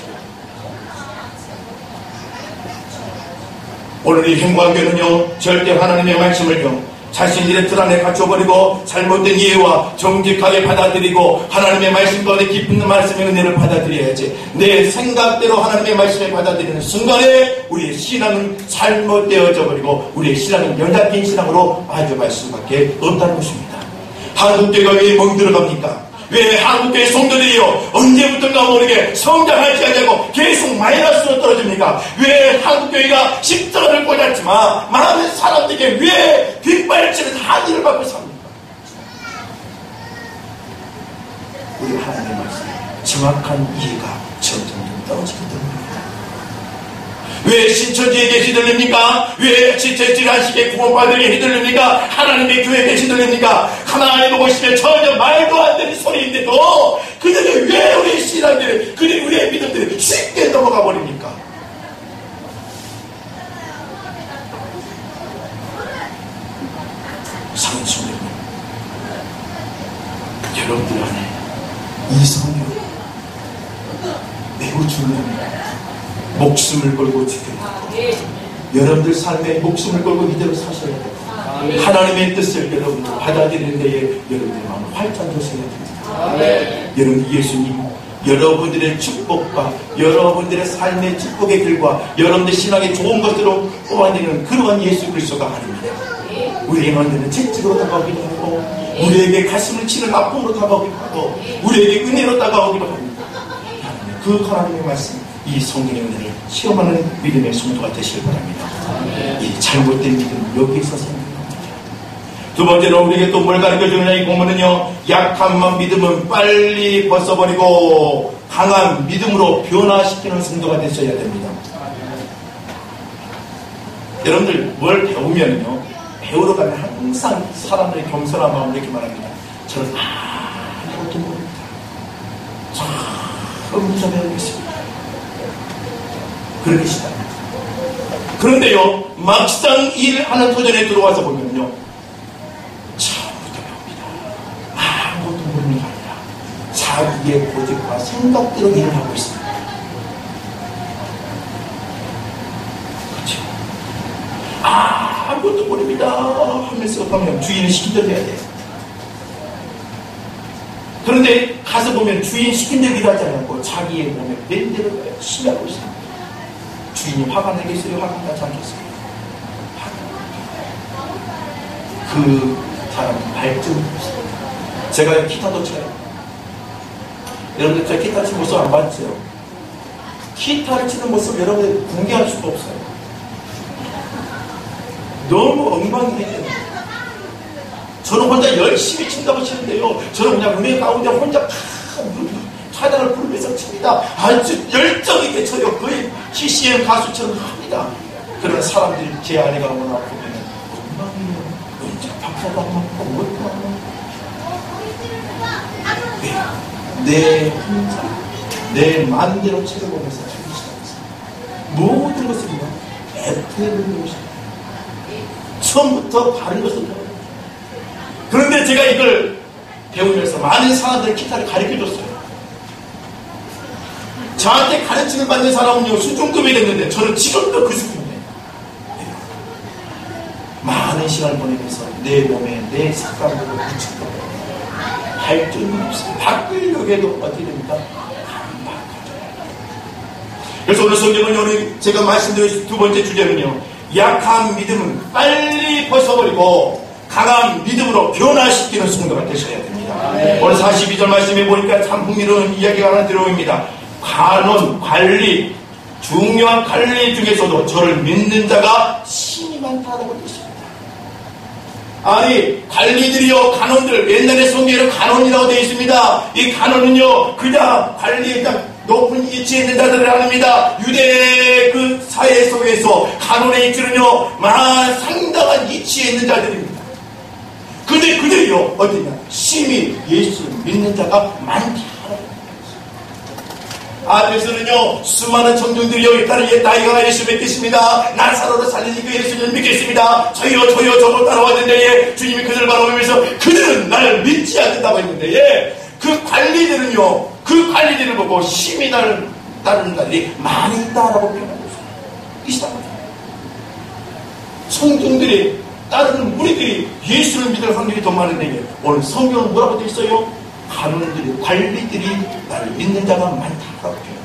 오늘 이 행관교는요 절대 하나님의 말씀을요 자신들의 틀 안에 갇혀버리고 잘못된 이해와 정직하게 받아들이고 하나님의 말씀 가운데 깊은 말씀의 은혜를 받아들여야지 내 생각대로 하나님의 말씀을 받아들이는 순간에 우리의 신앙은 잘못되어져 버리고 우리의 신앙은 연약한 신앙으로 빠져갈 수밖에 없다는 것입니다. 한국교회가 왜 멍들어갑니까? 왜 한국교회 성도들이요 언제부턴가 모르게 성장하지 않냐고 계속 마이너스로 떨어집니까? 왜 한국교회가 십자가를 꽂았지만 많은 사람들에게 왜 뒷발치는 한의를 받고 삽니까? 우리 하나님의 말씀 정확한 이해가 점점 떨어지기 때문입니다. 왜 신천지에게 휘둘립니까? 왜 지체질환식의 구원받으려 휘둘립니까? 하나님의 교회에 휘둘립니까? 가만히 보고 있으면 전혀 말도 안 되는 소리인데도 그들이 왜 우리 신앙들이 그들이 우리의 믿음들이 쉽게 넘어가 버립니까? 성수님 여러분들 안에 이 성경 매우 중요합니다. 목숨을 걸고 지켜야 여러분들 삶에 목숨을 걸고 이대로 사셔야 돼요. 하나님의 뜻을 여러분들 받아들이는 데에 여러분들 마음을 활짝 여셔야 됩니다. 여러분 예수님 여러분들의 축복과 여러분들의 삶의 축복의 길과 여러분들의 신앙의 좋은 것으로 뽑아내는 그러한 예수 그리스도가 아닙니다. 우리에게 만드는 채찍으로 다가오기도 하고 우리에게 가슴을 치는 아픔으로 다가오기도 하고 우리에게 은혜로 다가오기도 합니다. 그 하나님의 말씀 이 성경의 은혜를 실험하는 믿음의 성도가 되시길 바랍니다. 이 잘못된 믿음 여기에서 생깁니다. 두 번째로 우리에게 또 뭘 가르쳐주느냐 이 본문은요 약함만 믿음은 빨리 벗어버리고 강한 믿음으로 변화시키는 성도가 되셔야 됩니다. 여러분들 뭘 배우면요 배우러 가면 항상 사람들의 겸손한 마음으로 이렇게 말합니다. 저는 아무것도 모릅니다. 처음부터 배우겠습니다. 그렇게 시작합니다. 그런데요 막상 일하는 도전에 들어와서 보면요 처음부터 배웁니다. 아무것도 모르는 게 아니라 자기의 고집과 생각대로 일을 하고 있습니다. 그렇죠? 아무것도 모릅니다 하면서 가면 주인을 시킨 대로 해야 돼요. 그런데 가서 보면 주인 시킨 대로 일하지 않고 자기의 몸에 낸 대로 열심히 하고 있습니다. 주인이 화가 나겠어요? 화가 나지 않겠어요? 그 사람은 발전이 없습니다. 제가 기타도 쳐요. 여러분들 저 기타 치는 모습 안 봤죠? 기타를 치는 모습 여러분들 공개할 수가 없어요. 너무 엉망이에요. 저는 혼자 열심히 친다고 치는데요. 저는 그냥 은혜 가운데 혼자 찬양을 부르면서 칩니다. 아주 열정 있게 쳐요. 거의 CCM 가수처럼 합니다. 그런 사람들이 제 아내가 오나 보면 엉망이에요. 언제 박사도 안 맞고 뭐도 안 맞고 내 혼자 내 마음대로 쳐다보면서 하기 시작했어요. 모든 것을요 애프터는 것입니다. 처음부터 바른 것을 배워요. 그런데 제가 이걸 배우면서 많은 사람들의 기타를 가르쳐줬어요. 저한테 가르침을 받는 사람은요, 수준급이 됐는데 저는 지금도 그 수준이에요. 많은 시간을 보내면서 내 몸에 내 색감으로 붙이고 발전이 없어요. 바꾸려고 해도 어떻게 됩니까? 안 바꿔져요. 그래서 오늘 성경은 제가 말씀드린 두 번째 주제는요, 약한 믿음은 빨리 벗어버리고 강한 믿음으로 변화시키는 성도가 되셔야 됩니다. 오늘 42절 말씀에 보니까 참 흥미로운 이야기가 하나 들어옵니다. 간원, 관리, 중요한 관리 중에서도 저를 믿는 자가 신이 많다라고 뜻입니다. 아니, 관리들이요, 간원들, 옛날에 성경에는 간원이라고 되어 있습니다. 이 간원은요, 그냥 관리에 높은 위치에 있는 자들을 아닙니다. 유대 그 사회 속에서 간원의 위치는요, 상당한 위치에 있는 자들입니다. 근데 그들이요, 어디냐? 심히 예수 믿는 자가 많다. 앞에서는요, 수많은 청중들이요, 일단은 나이가 예수 믿겠습니다. 나사로를 살리니까 예수님을 믿겠습니다. 저요, 저거 따라왔는데, 주님이 그들을 바라보면서 그들은 나를 믿지 않는다고 했는데, 그 관리들은요, 그 관리들을 보고 심히 나를 따르는 자들이 많이 있다라고 표현하고 있습니다. 청중들이 따르는 무리들이 예수를 믿을 확률이 더 많은데, 오늘 성경은 뭐라고 되어 있어요? 간원들이, 관리들이 나를 믿는 자가 많다라고 표현합니다.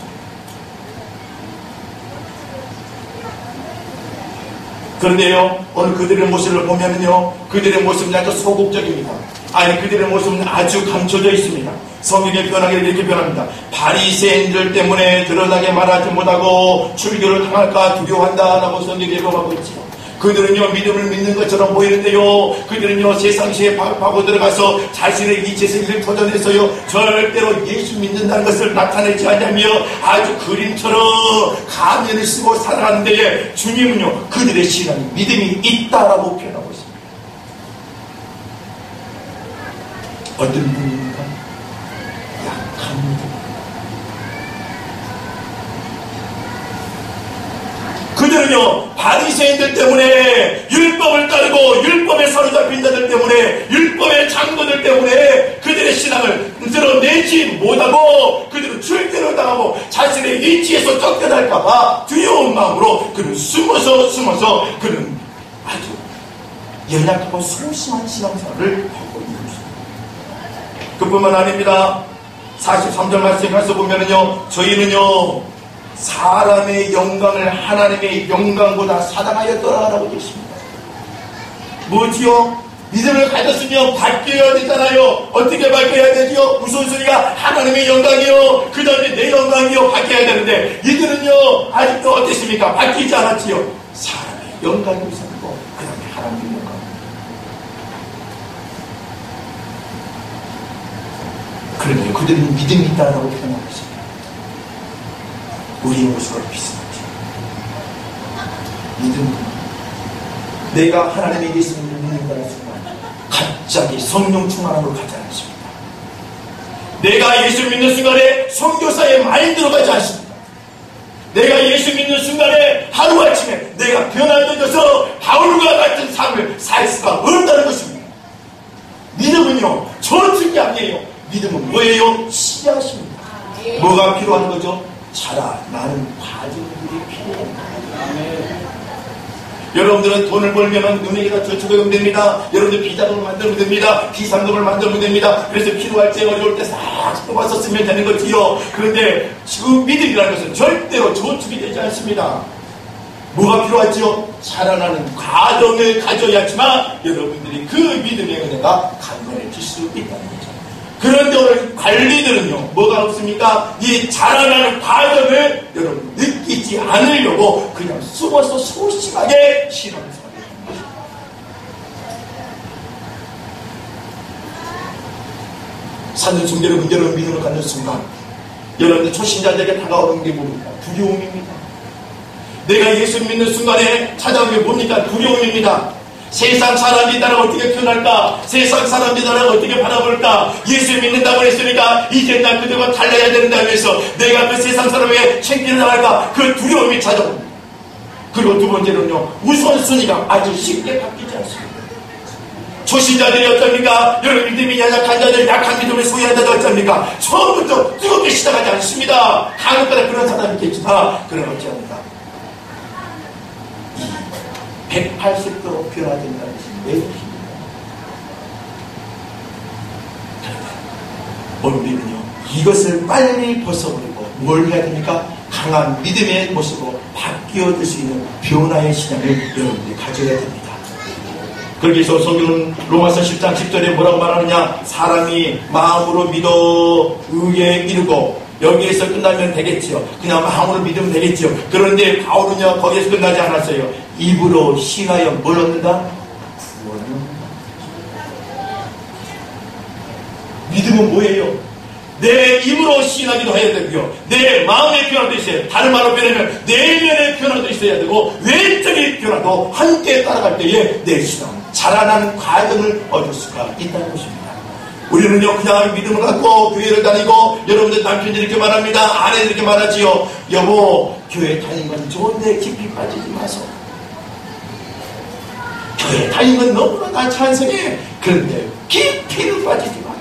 그런데요, 오늘 그들의 모습을 보면요, 그들의 모습은 아주 소극적입니다. 아니, 그들의 모습은 아주 감춰져 있습니다. 성경의 변하기를 이렇게 변합니다. 바리새인들 때문에 드러나게 말하지 못하고 출교를 당할까 두려워한다라고 성경이 예고하고 있지요. 그들은요, 믿음을 믿는 것처럼 보이는데요, 그들은요, 세상시에 파고 들어가서 자신의 이치에서 이를 도전해서요, 절대로 예수 믿는다는 것을 나타내지 않냐며 아주 그림처럼 가면을 쓰고 살아가는데, 주님은요, 그들의 신앙이 믿음이 있다라고 표현하고 있습니다. 어떤 분입니까? 약한 믿음. 그들은요, 바리새인들 때문에, 율법을 따르고 율법에 사로잡힌 자들 때문에, 율법의 장로들 때문에 그들의 신앙을 드러내지 못하고, 그들은 출교를 당하고 자신의 위치에서 쫓겨날까봐 두려운 마음으로 그는 숨어서 그는 아주 연약하고 소심한 신앙생활을 하고 있는 것입니다. 그뿐만 아닙니다. 43절 말씀에 가서 보면은요, 저희는요, 사람의 영광을 하나님의 영광보다 사랑하였더라라고 되십니다. 뭐지요? 믿음을 가졌으면 바뀌어야 되잖아요. 어떻게 바뀌어야 되지요? 무슨 소리가 하나님의 영광이요, 그 다음에 내 영광이요, 바뀌어야 되는데, 이들은요, 아직도 어땠습니까? 바뀌지 않았지요. 사람의 영광이 우선이고 그 다음에 하나님의 영광. 그런데 그들은 믿음이 있다라고 표현하고 있습니다. 우리의 모습과 비슷하죠. 믿음. 내가 하나님의 예수님을 믿는다는 순간 갑자기 성령 충만함으로 가지 않습니다. 내가 예수 믿는 순간에 선교사에 많이 들어가지 않습니다. 내가 예수 믿는 순간에 하루아침에 내가 변화되어서 바울과 같은 삶을 살 수가 없다는 것입니다. 믿음은요, 저축이 아니에요. 믿음은 뭐예요? 씨앗입니다. 뭐가 필요한 거죠? 자라나는 과정들이 필요합니다. 여러분들은 돈을 벌면 은행에다 저축하면 됩니다. 여러분들 비자금을 만들면 됩니다. 비상금을 만들면 됩니다. 그래서 필요할 때 어려울 때 싹 뽑아서 쓰면 되는 거지요. 그런데 지금 믿음이라는 것은 절대로 저축이 되지 않습니다. 뭐가 필요하지요? 자라나는 과정을 가져야지만 여러분들이 그 믿음의 은혜가 간절해질 수 있다는 거죠. 그런데 오늘 관리들은요, 뭐가 없습니까? 이 자라나는 과정을 여러분 느끼지 않으려고 그냥 숨어서 소심하게 신앙을 살아가는 것입니다. 산전승 여러분 믿음을 갖는 순간 여러분들 초신자들에게 다가오는 게 뭡니까? 두려움입니다. 내가 예수 믿는 순간에 찾아오는 게 뭡니까? 두려움입니다. 세상 사람이 나를 어떻게 표현할까? 세상 사람이 나를 어떻게 바라볼까? 예수 믿는다고 했으니까 이제 난 그들과 달라야 된다고 해서 내가 그 세상 사람에게 챙기는 나갈까? 그 두려움이 찾아옵니다. 그리고 두 번째로는요, 우선순위가 아주 쉽게 바뀌지 않습니다. 초신자들이 어쩝니까? 여러분, 믿음이 약한 자들, 약한 믿음을 소유한 자들 어쩝니까? 처음부터 뜨겁게 시작하지 않습니다. 간혹가다 그런 사람이 있겠지만 그런 없지 않습니다. 180도로 변화된다는 것이 매우 힘입니다. 오늘 우리는요, 이것을 빨리 벗어버리고 뭘 해야 됩니까? 강한 믿음의 모습으로 바뀌어질 수 있는 변화의 신앙을 여러분들이 가져야 됩니다. 그래서 성경은 로마서 10장 10절에 뭐라고 말하느냐? 사람이 마음으로 믿어 의에 이르고, 여기에서 끝나면 되겠지요. 그냥 마음으로 믿으면 되겠지요. 그런데 바울은요, 거기에서 끝나지 않았어요. 입으로 신하여 뭘 얻는다? 구원을 얻는다. 믿음은 뭐예요? 내 입으로 시인하기도 해야 되고요, 내 마음의 변화도 있어요. 다른 말로 표현하면 내면의 변화도 있어야 되고, 외적인 변화도 함께 따라갈 때에 내 신앙 자라나는 과정을 얻을 수가 있다는 것입니다. 우리는요, 그냥 믿음을 갖고 교회를 다니고, 여러분들 남편들이 이렇게 말합니다. 아내들이 이렇게 말하지요. 여보, 교회 다니는 건 좋은데 깊이 빠지지 마소. 교회 다니는 건 너무나 난 찬성해. 그런데 깊이는 빠지지 마라.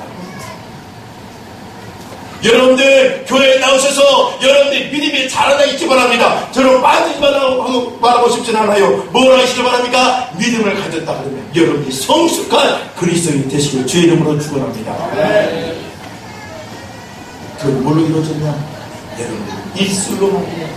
여러분들 교회에 나오셔서 여러분들 믿음이 자라나 있기 바랍니다. 저는 빠지지 말라고 말하고 싶진 않아요. 뭘 하시기 바랍니까? 믿음을 가졌다 그러면 여러분이 성숙한 그리스도인이 되시길 주의 이름으로 축원합니다. 그건 뭘로 이루어졌냐? 여러분들 입술로만 해요.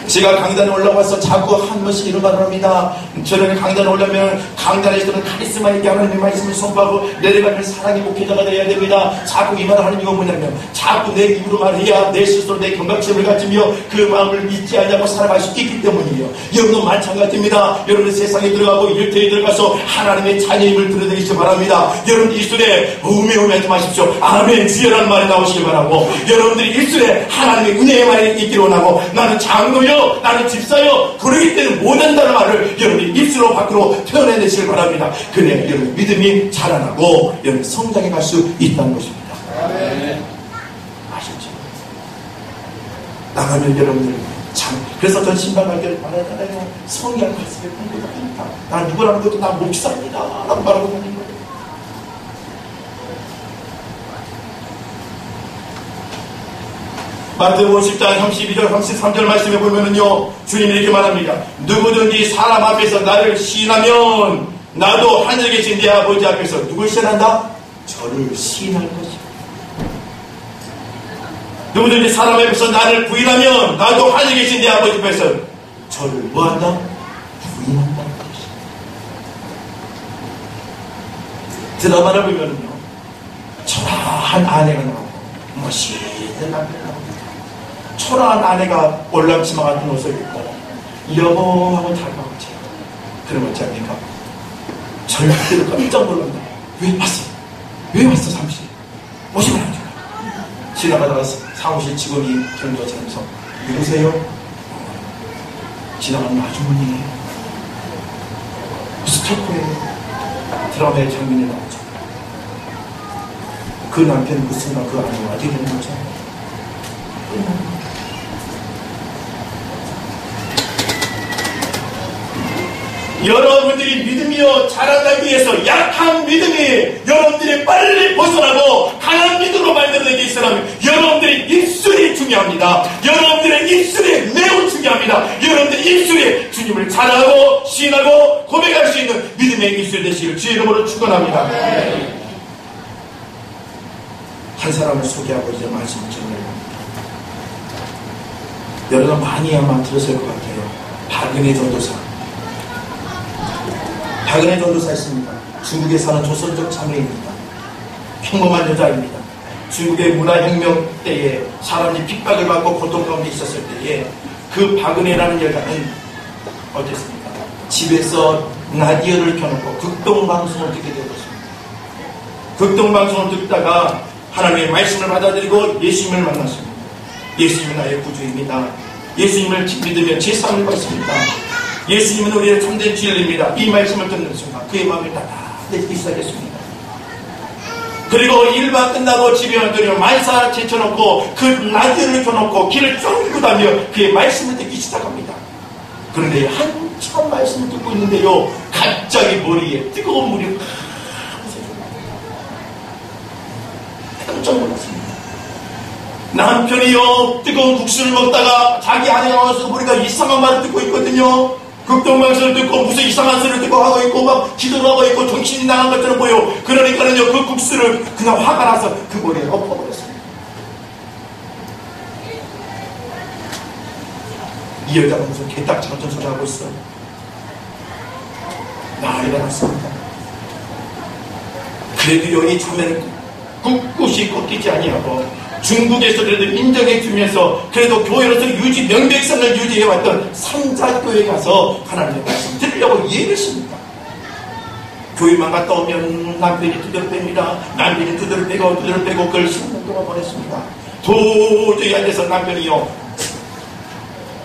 제가 강단에 올라와서 자꾸 한 번씩 이런 말을 합니다. 저는 강단에 올라면 강단에서는 카리스마 있게 하나님의 말씀을 선포하고 내려가는 사랑의 목회자가 되어야 됩니다. 자꾸 이 말을 하는 이유가 뭐냐면, 자꾸 내 입으로 말해야 내 스스로 내 경각심을 가지며 그 마음을 믿지 않냐고 살아갈 수 있기 때문이에요. 여러분도 마찬가지입니다. 여러분 세상에 들어가고 일터에 들어가서 하나님의 자녀임을 드러내시기 바랍니다. 여러분들 입술에 우매우매하지 마십시오. 아멘 주여라는 말이 나오시기 바라고, 여러분들이 입술에 하나님의 은혜의 말이 있기를 원하고, 나는 장로요, 나는 집사요, 그러기 때문에 못한다는 말을 여러분이 입술로 밖으로 표현해내시길 바랍니다. 그래 여러분 믿음이 자라나고 여러분 성장해 갈 수 있다는 것입니다. 아시죠? 나가면 여러분들 참, 그래서 전 신방할 때 말하잖아요. 성령 가슴에 공부가 있다. 나 누구라는 것도 나 목사입니다 라고 말하고 다니는 거예요. 마태복음 10장 32절 33절 말씀에 보면은요, 주님이 이렇게 말합니다. 누구든지 사람 앞에서 나를 시인하면 나도 하늘에 계신 내 아버지 앞에서 누굴 시인한다? 저를 시인할 것이다. 누구든지 사람 앞에서 나를 부인하면 나도 하늘에 계신 내 아버지 앞에서 저를 뭐한다? 부인한다는 것이다. 드라마를 보면은요, 초라한 아내가 나오고 멋있는 남편이 나오고, 초라한 아내가 올랑치마 같은 옷을 입고 여보 하고 다가오지. 그러면 어찌 합니까? 절대로 깜짝 놀란다. 왜 왔어? 왜 왔어 사무실? 오시면 안 돼요. 지나가다가 사무실 직원이 경조차면서 누구세요? 지나가는 아주머니예요. 스타코예요. 드라마의 장면이 나오죠. 그 남편은 그 순간 그 아내가 어떻게 되는 거죠? 여러분들이 믿음이요 자라나기 위해서 약한 믿음이 여러분들이 빨리 벗어나고 강한 믿음으로 만들어내기 위해서라면 여러분들의 입술이 중요합니다. 여러분들의 입술이 매우 중요합니다. 여러분들의 입술이 주님을 자랑하고 시인하고 고백할 수 있는 믿음의 입술 되시길 주의 이름으로 축원합니다. 한 사람을 소개하고 이제 말씀을 전해요. 여러분 많이 아마 들었을 것 같아요. 박은혜 전도사. 박은혜 전도사 있습니다. 중국에 사는 조선족 자매입니다. 평범한 여자입니다. 중국의 문화혁명 때에 사람이 핍박을 받고 고통 가운데 있었을 때에 그 박은혜라는 여자는 어땠습니까? 집에서 라디오를 켜놓고 극동방송을 듣게 되었습니다. 극동방송을 듣다가 하나님의 말씀을 받아들이고 예수님을 만났습니다. 예수님은 나의 구주입니다. 예수님을 믿으면 제 삶을 받습니다. 예수님은 우리의 참된 진리입니다. 이 말씀을 듣는 순간 그의 마음이 따뜻해지기 시작했습니다. 그리고 일반 끝나고 집에 왔더니 만사 제쳐놓고 그 라디오를 켜놓고 길을 쫑긋 하며 그의 말씀을 듣기 시작합니다. 그런데 한참 말씀을 듣고 있는데요, 갑자기 머리에 뜨거운 물이 확 깜짝 놀랐습니다. 남편이요, 뜨거운 국수를 먹다가 자기 아내가 와서 우리가 이상한 말을 듣고 있거든요. 극동방송을 듣고 무슨 이상한 소리를 듣고 하고 있고 막 기도를 하고 있고 정신이 나간 것처럼 보여. 그러니까는요, 그 국수를 그냥 화가 나서 그 머리에 엎어버렸습니다. 이 여자가 무슨 개딱지 같은 소리 하고 있어. 나 일어났습니다. 그래도 여기 참여는 꿋꿋이 꺾이지 아니하고 중국에서 그래도 인정해 주면서 그래도 교회로서 명백성을 유지해왔던 삼자교회 가서 하나님의 말씀 들으려고 예배했습니다. 교회만 갔다 오면 남편이 두드려 뺍니다. 남편이 두드려 빼고 그걸 10년 동안 보냈습니다. 도저히 안 돼서 남편이요,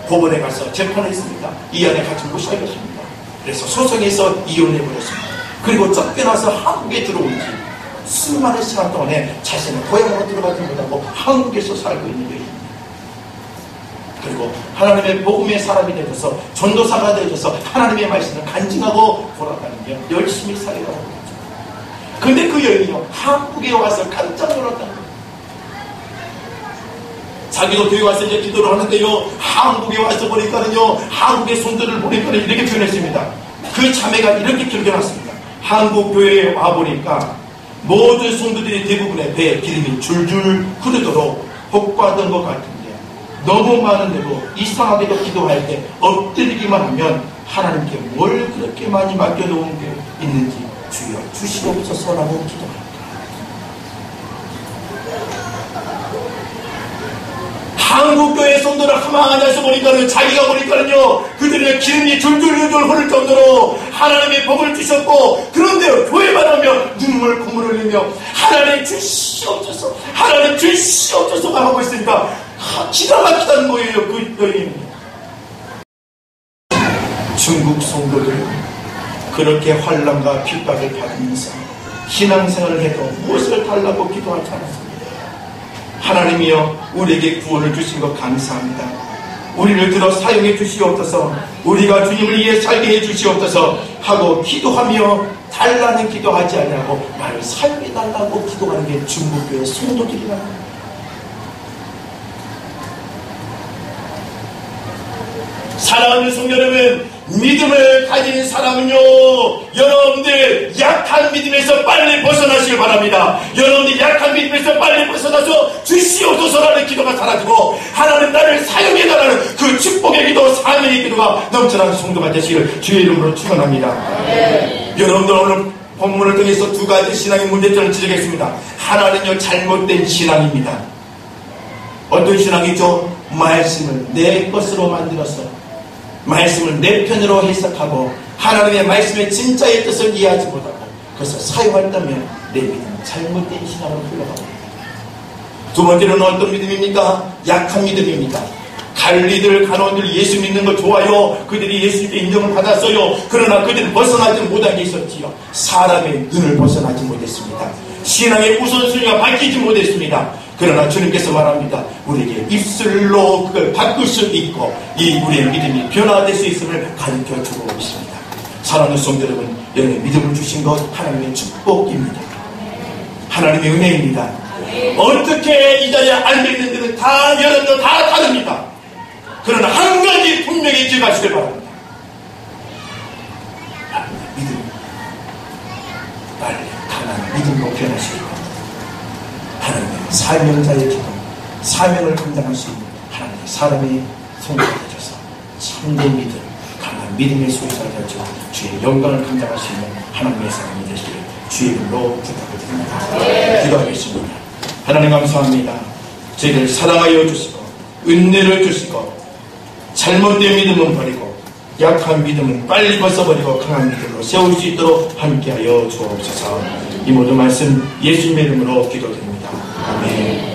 법원에 가서 재판을 했습니다. 이 안에 같이 못 살겠습니다. 그래서 소송해서 이혼해버렸습니다. 그리고 쫓겨나서 한국에 들어오지 수많은 시간 동안에 자신의 고향으로 들어가지 못하고 한국에서 살고 있는 여인입니다. 그리고 하나님의 복음의 사람이 되어서 전도사가 되어서 하나님의 말씀을 간증하고 돌아다니며 열심히 살려가고 있죠. 그런데 그 여인이요, 한국에 와서 깜짝 놀랐다는 거예요. 자기도 교회 와서 이제 기도를 하는데요, 한국에 와서 보니까는요, 한국의 손들을 보니까 이렇게 표현했습니다. 그 자매가 이렇게 기록해놨습니다. 한국 교회에 와보니까 모든 성도들이 대부분의 배에 기름이 줄줄 흐르도록 볶아둔 것 같은데 너무 많은데도 이상하게도 기도할 때 엎드리기만 하면 하나님께 뭘 그렇게 많이 맡겨놓은 게 있는지 주여 주시옵소서라고 기도합니다. 한국교회 성도를 가만히 앉아서 보니까는 자기가 보니까는요, 그들의 기름이 줄줄 흐를 정도로 하나님의 복을 주셨고, 그런데요, 교회만 오면 눈물 콧물 흘리며 하나님 주시옵소서, 하나님 주시옵소서가 하고 있으니까 기가 막히다는 거예요. 그 여인이. 중국 성도들 그렇게 환난과 핍박을 받으면서 신앙생활을 해도 무엇을 달라고 기도하지 않았습니다. 하나님이여, 우리에게 구원을 주신 것 감사합니다. 우리를 들어 사용해 주시옵소서, 우리가 주님을 위해 살게 해 주시옵소서 하고 기도하며 달라는 기도하지 않냐고 나를 살게 달라고 기도하는 게 중국교회 성도들이라는 거예요. 사랑하는 성도 여러분, 믿음을 가진 사람은요, 여러분들 약한 믿음에서 빨리 벗어나시길 바랍니다. 여러분들 약한 믿음에서 빨리 벗어나서 주시옵소서라는 기도가 사라지고 하나님 나를 사용해달라는 그 축복의 기도, 사명의 기도가 넘쳐나는 성도가 되시기를 주의 이름으로 축원합니다. 네. 여러분들 오늘 본문을 통해서 두 가지 신앙의 문제점을 지적했습니다. 하나는요, 잘못된 신앙입니다. 어떤 신앙이죠? 말씀을 내 것으로 만들어서 말씀을 내 편으로 해석하고 하나님의 말씀의 진짜의 뜻을 이해하지 못하고 그것을 사용한다면 내 믿음은 잘못된 신앙으로 흘러가고 있습니다. 두 번째로는 어떤 믿음입니까? 약한 믿음입니다. 갈리들, 간원들 예수 믿는 거 좋아요. 그들이 예수님께 인정을 받았어요. 그러나 그들은 벗어나지 못한 게 있었지요. 사람의 눈을 벗어나지 못했습니다. 신앙의 우선순위가 밝히지 못했습니다. 그러나 주님께서 말합니다. 우리에게 입술로 그걸 바꿀 수 있고 이 우리의 믿음이 변화될 수 있음을 가르쳐주고 있습니다. 사랑하는 성도 여러분, 여러분의 믿음을 주신 것 하나님의 축복입니다. 하나님의 은혜입니다. 어떻게 이 자리에 앉아있는 데는 여러분들 다 다릅니다. 그러나 한 가지 분명히 기억하시길 바랍니다. 믿음, 빨리 강한 믿음으로 변하시길 바랍니다. 하나님의 사명자의 기도, 사명을 감당할 수 있는 하나님의 사람의 성도가 되셔서 참된 믿음, 강한 믿음의 소유자가 되어 주의 영광을 감당할 수 있는 하나님의 사람이 되시기를 주의 이름으로 부탁을 드립니다. 기도하겠습니다. 하나님 감사합니다. 저희를 사랑하여 주시고 은혜를 주시고 잘못된 믿음은 버리고 약한 믿음은 빨리 벗어버리고 강한 믿음으로 세울 수 있도록 함께하여 주옵소서. 이 모든 말씀 예수님의 이름으로 기도드립니다. 아멘.